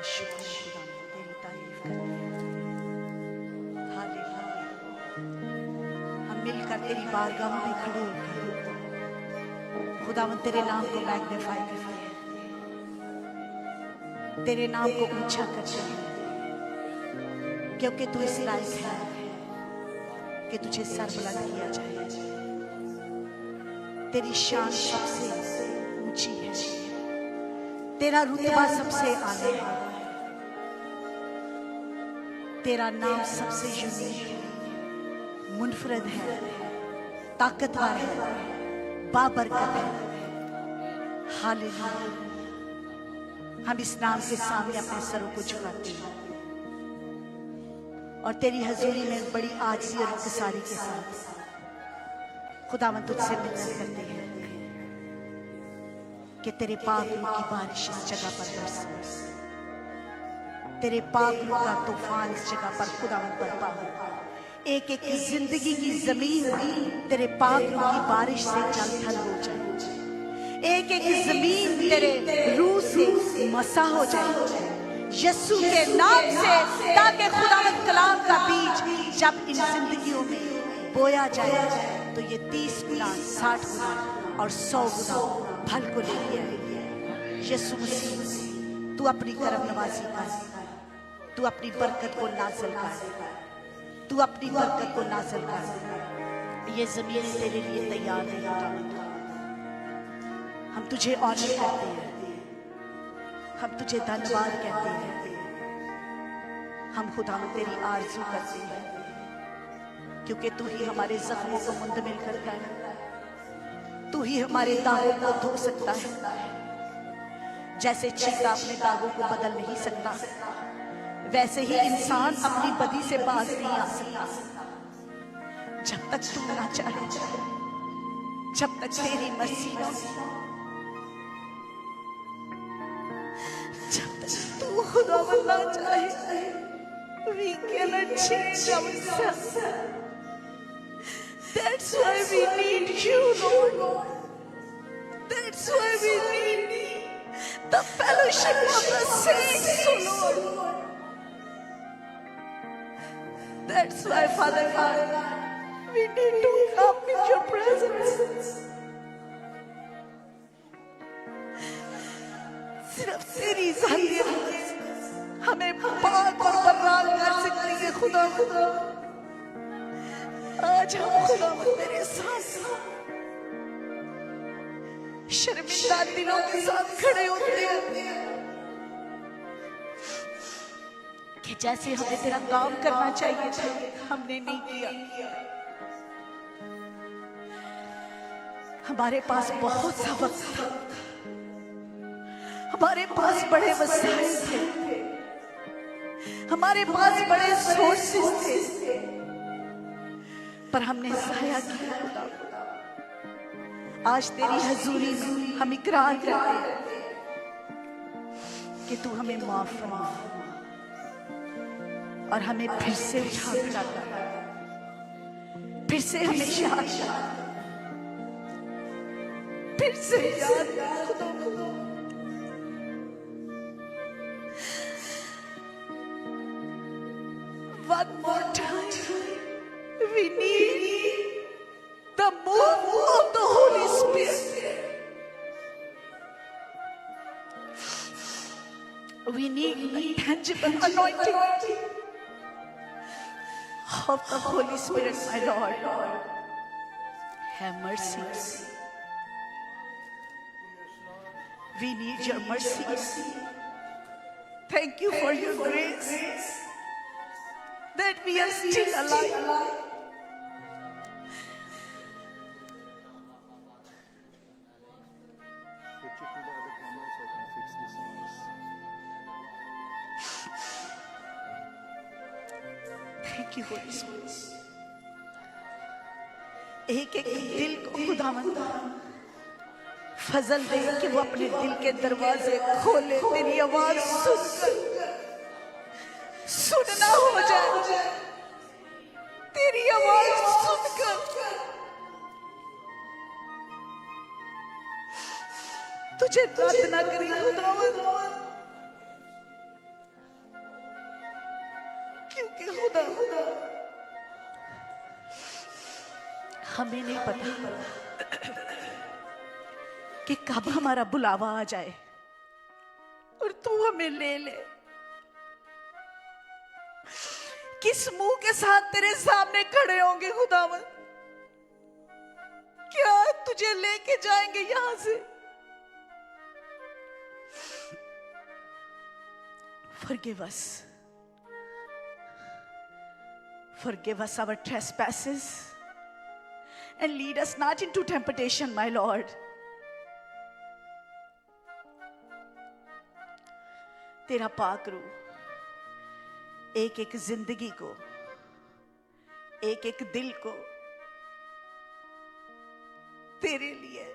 तेरा शुक्र है खुदा, तेरी तारीफ करते हैं। हालेलुया। हम मिलकर तेरी बारगाह में खड़े होकर खुदावन तेरे नाम को मैग्नीफाई करते हैं, तेरे नाम को ऊंचा करते हैं, क्योंकि तू इस लायक है कि तुझे सर बुलंद किया जाए। तेरी शान सबसे ऊंची है, तेरा रुतबा सबसे आला है, तेरा नाम सबसे यूनिक है, मुनफरद है, ताकतवर है, बाबरकत है। हालेलुया। हम इस नाम के सामने अपने सरों को झुकाते हैं और तेरी हजूरी में बड़ी आजिज़ी और इंकिसारी के साथ खुदावंद तुझसे मिन्नत करते हैं कि तेरे पाक रूह की बारिश इस जगह पर बरसे, तेरे पाक रूह का तूफान इस जगह पर खुदावंद बरपा हो। एक एक जिंदगी की जमीन तेरे पाक रूह की बारिश से जल थल हो जाए, एक एक जमीन तेरे रूह से मसा हो जाए यीशु के नाम से, ताकि खुदावंद कलाम का बीज जब इन जिंदगियों में बोया जाए तो ये 30 गुना, 60 गुना और 100 गुना फल को लेके आए। यीशु मसीह, तू अपनी करम नवाजी कर, तू अपनी बरकत को नाज़िल कर, तू अपनी बरकत को नाज़िल कर। ये जमीन तेरे लिए तैयार है खुदावंद। हम तुझे ऑनर करते हैं, हम तुझे धन्यवाद कहते हैं। हम खुदावंद तेरी आरज़ू करते हैं, क्योंकि तू ही हमारे जख्मों को मुंतमिल करता है, तू ही हमारे दागों को धो सकता है। जैसे चीता अपने दागों को बदल नहीं सकता, वैसे ही इंसान अपनी बदी से बाज नहीं आ सकता जब तक तू ना चाहे, जब तक तेरी मर्जी ना हो, जब तक तू खुदावंद ना चाहे। We cannot change ourselves. That's why we need you, Lord. That's why we need the fellowship of the saints, oh Lord. That's why, Father God, we need to come in your presence. सिर्फ तेरी ज़ात हमें पाक और बर्राक कर सकती है खुदा। आज हम खुदा तेरे साथ शर्मिंदा दिलों के साथ खड़े होते हैं कि जैसे हमें तेरा काम करना चाहिए था, हमने नहीं किया। हमारे पास बहुत सा वक्त था, हमारे पास बड़े वसाइल थे, हमारे पास बड़े सोर्सेस थे, पर हमने ज़ाया किया। आज तेरी हजूरी में हम इकरार करते हैं कि तू हमें माफ फरमा और हमें फिर से उठा खड़ा कर, फिर से हमें याद कर, फिर से याद कर। One more time, we need the move of the Holy Spirit. We need the tangible anointing of the Holy Spirit, my Lord. Have mercy. We need your mercy. Thank you for your grace, that we are still alive. Thank you, Holy Spirit. एक एक दिल को खुदावंद फजल दे कि वो अपने दिल के दरवाजे खोले, तेरी आवाज सुनना हो जाए, तेरी आवाज सुनकर तुझे रद्द ना करी खुदावंद। हमें नहीं पता कि कब हमारा बुलावा आ जाए और तू हमें ले ले। किस मुंह के साथ तेरे सामने खड़े होंगे खुदावन? क्या तुझे लेके जाएंगे यहां से? Forgive us. Forgive us our trespasses and lead us not into temptation, my Lord. तेरा पाक रूह एक एक जिंदगी को, एक एक दिल को तेरे लिए,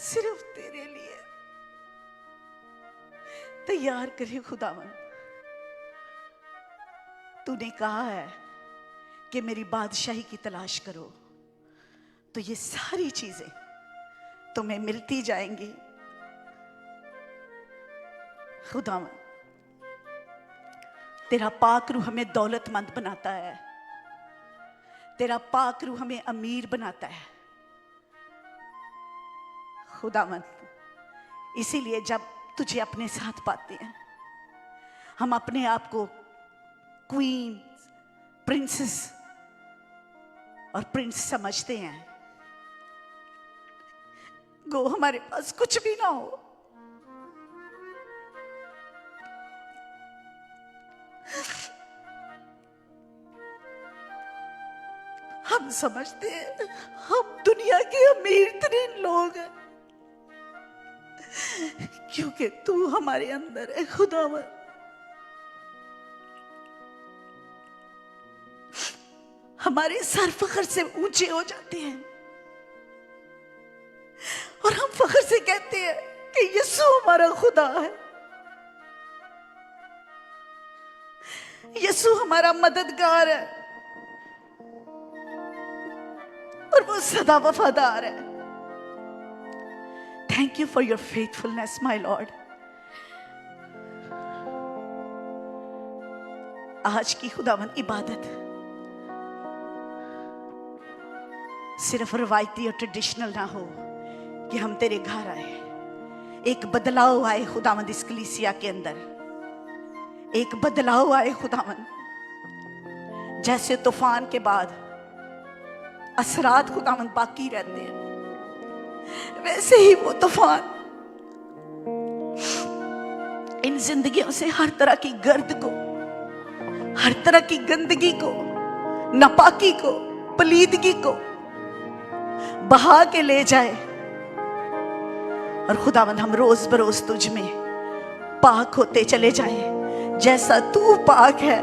सिर्फ तेरे लिए तैयार करे खुदावन। तूने कहा है कि मेरी बादशाही की तलाश करो तो ये सारी चीजें तुम्हें मिलती जाएंगी। खुदावन, तेरा पाक रूह हमें दौलतमंद बनाता है, तेरा पाक रूह हमें अमीर बनाता है खुदावन। इसीलिए जब तुझे अपने साथ पाते हैं हम अपने आप को क्वीन, प्रिंसेस और प्रिंस समझते हैं। गो हमारे पास कुछ भी ना हो, हम समझते हैं हम दुनिया के अमीर तरीन लोग हैं क्योंकि तू हमारे अंदर है खुदावन। हमारे सर फख्र से ऊंचे हो जाते हैं और हम फख्र से कहते हैं कि यीशु हमारा खुदा है, यीशु हमारा मददगार है और वो सदा वफादार है। Thank you for your faithfulness, my Lord. आज की खुदावन इबादत सिर्फ रवायती और ट्रेडिशनल ना हो कि हम तेरे घर आए, एक बदलाव आए खुदावंद इस कलीसिया के अंदर, एक बदलाव आए खुदावंद। जैसे तूफान के बाद असरात खुदावंद बाकी रहते हैं, वैसे ही वो तूफान इन जिंदगियों से हर तरह की गर्द को, हर तरह की गंदगी को, नापाकी को, पलीदगी को बहा के ले जाए और खुदावंद हम रोज बरोज तुझ में पाक होते चले जाएं जैसा तू पाक है,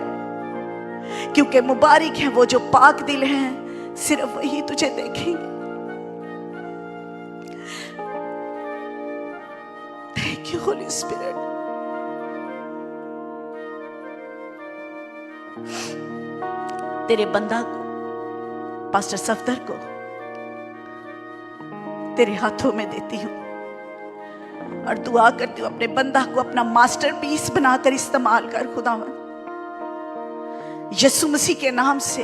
क्योंकि मुबारक है वो जो पाक दिल हैं, सिर्फ वही तुझे देखेंगे। Thank you Holi spirit. तेरे बंदा को, पास्टर सफदर को तेरे हाथों में देती हूं और दुआ करती हूं अपने बंदा को अपना मास्टरपीस बनाकर इस्तेमाल कर खुदावन। यीशु मसीह के नाम से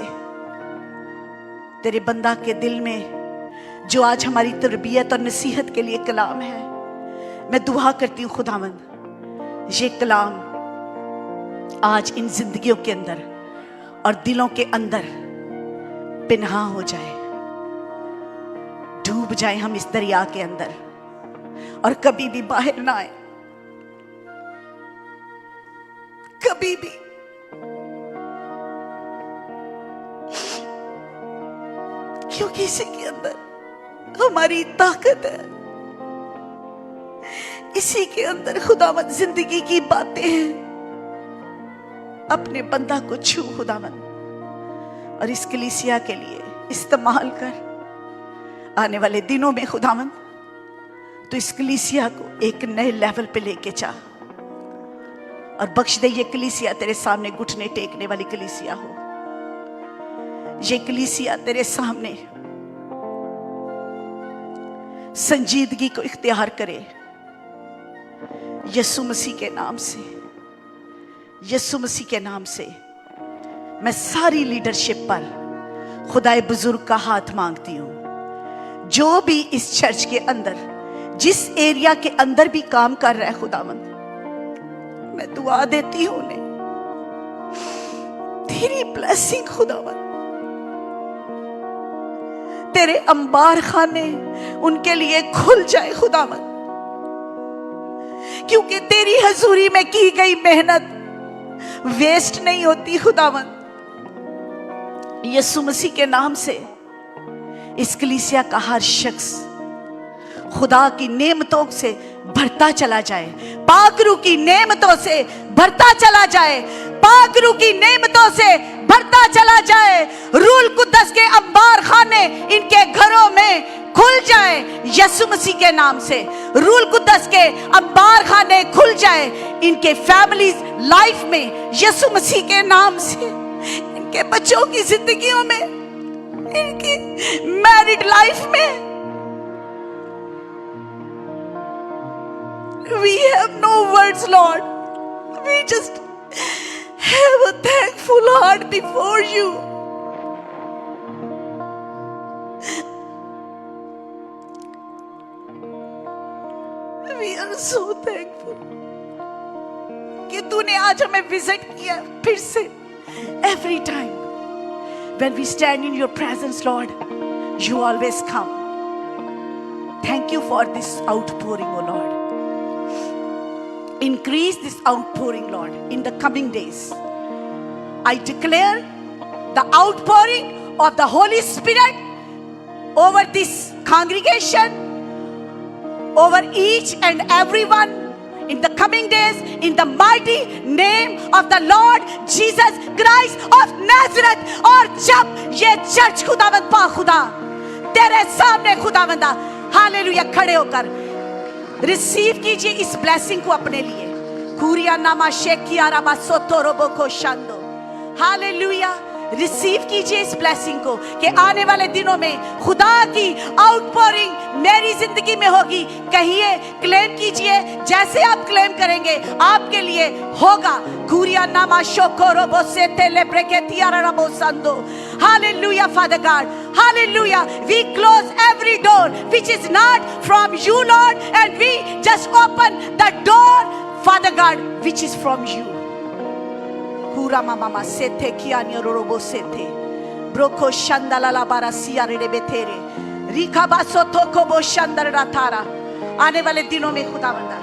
तेरे बंदा के दिल में जो आज हमारी तरबियत और नसीहत के लिए कलाम है, मैं दुआ करती हूं खुदावंद ये कलाम आज इन जिंदगियों के अंदर और दिलों के अंदर पिन्हा हो जाए, डूब जाए हम इस दरिया के अंदर और कभी भी बाहर ना आए, कभी भी। क्योंकि इसी के अंदर हमारी ताकत है, इसी के अंदर खुदावंद जिंदगी की बातें हैं। अपने बंदा को छू खुदावंद और इस कलीसिया के लिए इस्तेमाल कर। आने वाले दिनों में खुदावंद तो इस कलीसिया को एक नए लेवल पे लेके जा और बख्श दे ये कलीसिया तेरे सामने घुटने टेकने वाली कलीसिया हो। ये कलीसिया तेरे सामने संजीदगी को इख्तियार करे यीशु मसीह के नाम से। यीशु मसीह के नाम से मैं सारी लीडरशिप पर खुदाए बुजुर्ग का हाथ मांगती हूँ, जो भी इस चर्च के अंदर, जिस एरिया के अंदर भी काम कर रहा है खुदावंद, मैं दुआ देती हूँ उन्हें तेरी ब्लेसिंग खुदावंद, तेरे अंबार खाने उनके लिए खुल जाए खुदावंद, क्योंकि तेरी हजूरी में की गई मेहनत वेस्ट नहीं होती खुदावंद। यीशु मसीह के नाम से इस कलीसिया का हर शख्स खुदा की नेमतों से भरता चला जाए, पाकरू की नेमतों से भरता चला जाए, पाकरू की नेमतों से भरता चला जाए। रूल कुद्दस के अंबार खाने इनके घरों में खुल जाए यीशु मसीह के नाम से। रूल कुद्दस के अंबार खाने खुल जाए इनके फैमिलीज लाइफ में यीशु मसीह के नाम से, इनके बच्चों की जिंदगियों में, इनकी मैरिड लाइफ में। We have no words, Lord. We just have a thankful heart before you. We are so thankful कि तूने आज हमें विजिट किया फिर से। Every time when we stand in your presence, Lord, you always come. Thank you for this outpouring, O Lord. Increase this outpouring, Lord, in the coming days. I declare the outpouring of the Holy Spirit over this congregation, over each and everyone in the coming days, in the mighty name of the Lord Jesus Christ of Nazareth. और जब ये church खुदावंद पा खुदा तेरे सामने खुदावंदा, hallelujah, खड़े होकर रिसीव कीजिए इस ब्लेसिंग को अपने लिए। कुरिया नामा शेकिया राबा सोतो रोबो को शांदो, हालेलुया, रिसीव कीजिए इस ब्लेसिंग को कि आने वाले दिनों में खुदा की आउटपोरिंग मेरी जिंदगी में होगी। कहिए, क्लेम कीजिए, जैसे आप क्लेम करेंगे आपके लिए होगा। कुरिया नामा शोको रोबो से तेले ब्रेकेतिया राबो सांदो, hallelujah father God, hallelujah. We close every door which is not from you, Lord, and we just open the door, Father God, which is from you. Kura mama sete kiani robo sete broko shandala la barasia rebetere rika basoto kobo shandara ratara। आने वाले दिनों में खुदावंदा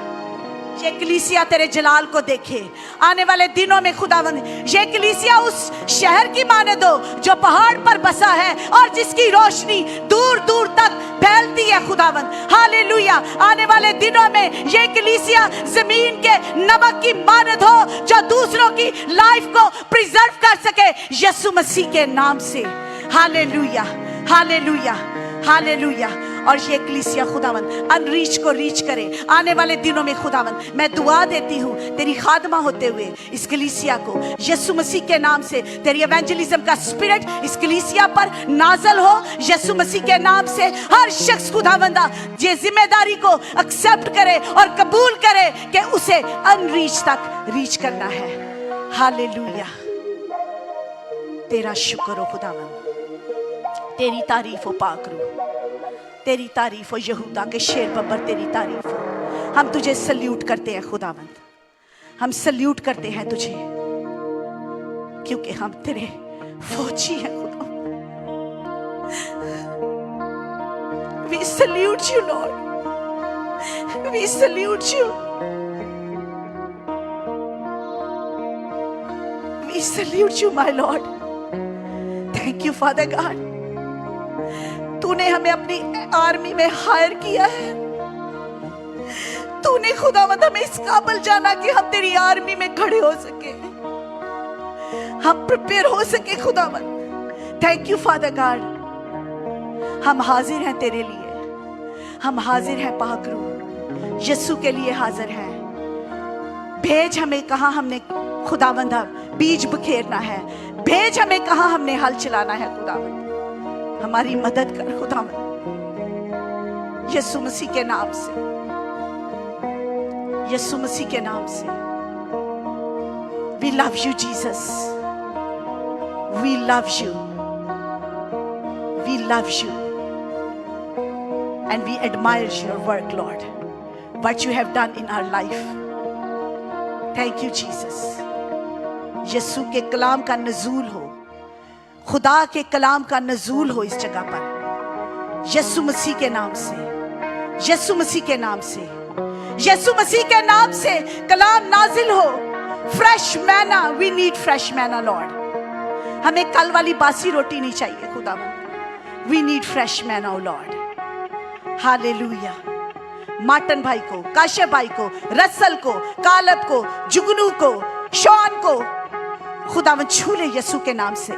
ये कलीसिया तेरे जलाल को देखे। आने वाले दिनों में खुदावंद ये कलीसिया उस शहर की माने दो जो पहाड़ पर बसा है और जिसकी रोशनी दूर दूर तक फैलती है खुदावंद, हालेलुया। आने वाले दिनों में ये कलीसिया जमीन के नमक की मानद हो जो दूसरों की लाइफ को प्रिजर्व कर सके यीशु मसीह के नाम से, हालेलुया, हालेलुया, हालेलुया। और ये कलीसिया खुदावंद अनरीच को रीच करे आने वाले दिनों में खुदावंद। मैं दुआ देती हूँ तेरी खादमा होते हुए इस कलीसिया को यीशु मसीह के नाम से, तेरी एवेंजलिज्म का स्पिरिट इस कलीसिया पर नाजल हो यीशु मसीह के नाम से। हर शख्स खुदावंदा ये जिम्मेदारी को एक्सेप्ट करे और कबूल करे कि उसे अनरीच तक रीच करना है। हालेलुया, तेरा शुक्र हो खुदावंद, तेरी तारीफ हो पाकरू, तेरी तारीफ हो यहूदा के शेर बब्बर, तेरी तारीफ हो। हम तुझे सल्यूट करते हैं खुदावंद, हम सल्यूट करते हैं तुझे क्योंकि हम तेरे फौजी हैं खुदा। We salute you, Lord. We salute you. We salute you, my Lord. Thank you, Father God. तूने हमें अपनी आर्मी में हायर किया है। तूने खुदावंद हमें इस काबिल जाना कि हम तेरी आर्मी में खड़े हो सके, हम प्रिपेयर हो सके खुदावंद। Thank you father God. हम हाजिर हैं तेरे लिए, हम हाजिर हैं पाकरू, यीशु के लिए हाजिर हैं। भेज हमें कहाँ हमने खुदावंद बीज बखेरना है, भेज हमें कहाँ हमने हल चलाना है खुदावंद। हमारी मदद कर खुदावंद यीशु मसीह के नाम से, यीशु मसीह के नाम से। We love you, Jesus. We love you. loves you and we admire your work, Lord, what you have done in our life. Thank you, Jesus. यीशु के कलाम का नज़ूल हो, खुदा के कलाम का नज़ूल हो इस जगह पर, यीशु मसीह के नाम से, यीशु मसीह के नाम से, यीशु मसीह के नाम से कलाम नाजिल हो. फ्रेश मैना, वी नीड फ्रेश मैना लॉर्ड. हमें कल वाली बासी रोटी नहीं चाहिए खुदावंद. वी नीड फ्रेश मैना ओ लॉर्ड. हालेलुया. मार्टन भाई को, काश्यप भाई को, रसल को, कालब को, जुगनू को, शॉन को खुदावंद छू ले यीशु के नाम से.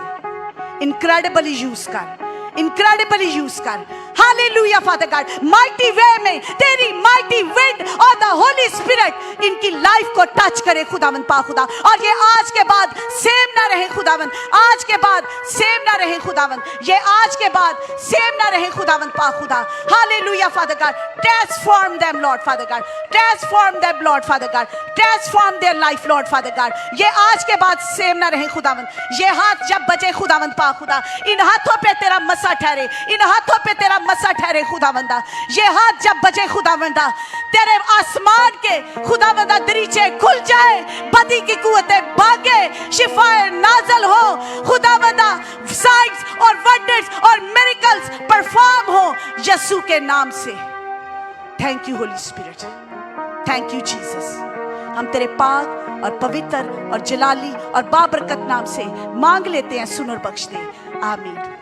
इनक्रेडिबली यूज कर, इनक्रेडिबली यूज कर. Hallelujah father God. माइटी वे में तेरी माइटी विंड और द होली स्पिरिट इनकी लाइफ को टच करे खुदावंद पा खुदा. और ये आज के बाद सेम ना रहे खुदावंद, आज के बाद सेम ना रहे खुदावंद, ये आज के बाद सेम ना रहे खुदावंद पा खुदा. Hallelujah father God. Transform them Lord father God. Transform them Lord father God. Transform their life Lord father God. ये आज के बाद सेम ना रहे खुदावंद. ये हाथ जब बचे खुदावंद पा खुदा, इन हाथों पे तेरा मसा ठहरे, इन हाथों पे तेरा मसा ठहरे खुदावंदा. ये हाथ जब बचे खुदावंदा, तेरे आसमान के खुदावंदा दरीचे खुल जाए, बदी की कुव्वतें भागे, शिफाए नाज़िल हो खुदावंदा. साइंस और वंडर्स और मिरेकल्स परफॉर्म हो यीशु के नाम से. Thank you Holi spirit. Thank you Jesus. हम तेरे पाक और पवित्र और जलाली और बाबरकत नाम से मांग लेते हैं, सुन और बख्श दे. आमीन.